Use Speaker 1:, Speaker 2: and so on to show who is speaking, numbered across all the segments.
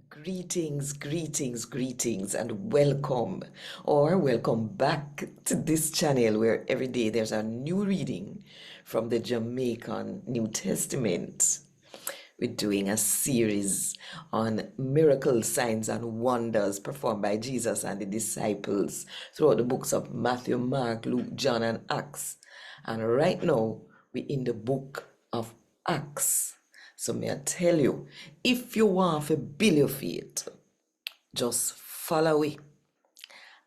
Speaker 1: Greetings, and welcome or welcome back to this channel where every day there's a new reading from the Jamaican New Testament. We're doing a series on miracles, signs, and wonders performed by Jesus and the disciples throughout the books of Matthew, Mark, Luke, John, and Acts. And right now, we're in the book of Acts. So may I tell you, if you want to build your faith, just follow it.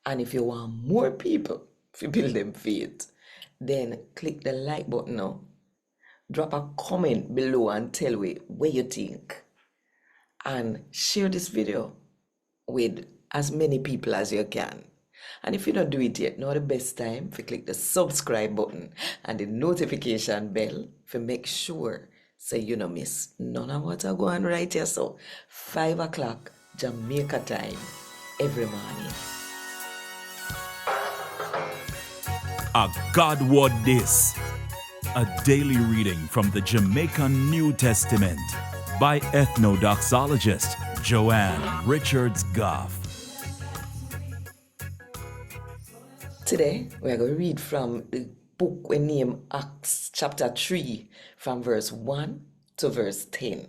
Speaker 1: And if you want more people to build them faith, then click the like button now. Drop a comment below and tell me what you think. And share this video with as many people as you can. And if you don't do it yet, now the best time to click the subscribe button and the notification bell to make sure so you don't miss none of what I go on right here. So 5 o'clock Jamaica time every morning.
Speaker 2: A God Word This, a daily reading from the Jamaican New Testament by Ethnodoxologist Joanne Richards Goffe.
Speaker 1: Today we are going to read from the book we name Acts chapter 3 from verse 1 to verse 10.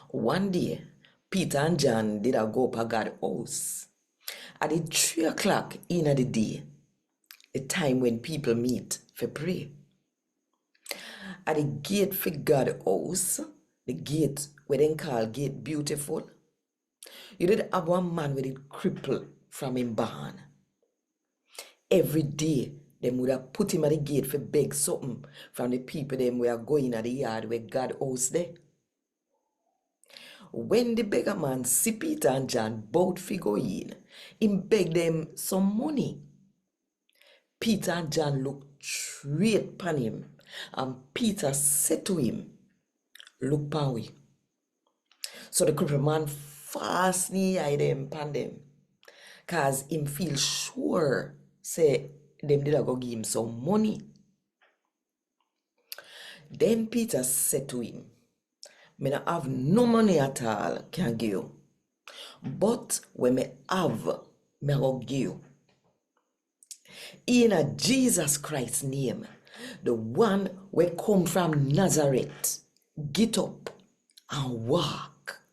Speaker 1: One day, Peter and John did a go up God's house. At the 3 o'clock in the day, the time when people meet for pray. At the gate for God's house, the gate where they call Gate Beautiful, you did have one man with it crippled from him born. Every day, they would have put him at the gate for beg something from the people them were going at the yard where God house there. When the beggar man see Peter and John both fi go in, him beg them some money. Peter and John looked straight upon him, and Peter said to him, "Look pan we." So the crippled man fast the eye them pan them, cause him feel sure say them did a go give him some money. Then Peter said to him, "Me not have no money at all can give you, but when me have, me go give you. In a Jesus Christ's name, the one we come from Nazareth, get up and walk."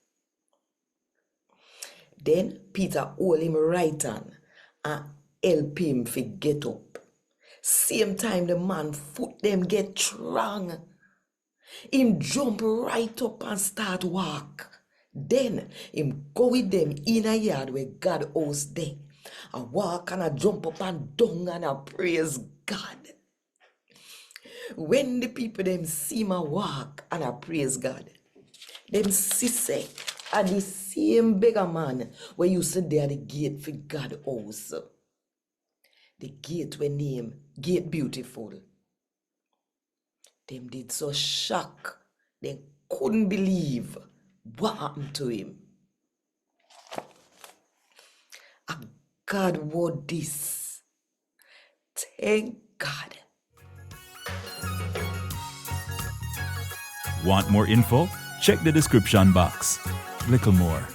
Speaker 1: Then Peter hold him right hand and help him to get up. Same time the man foot them get strong. Him jump right up and start walk. Then him go with them in a yard where God house there. I walk and I jump up and down and I praise God. When the people them see me walk and I praise God, them see say are the same beggar man where you sit there at the gate for God house. The gate we name Gate Beautiful. Them did so shock, they couldn't believe what happened to him. A God word this. Thank God.
Speaker 2: Want more info? Check the description box. Little more.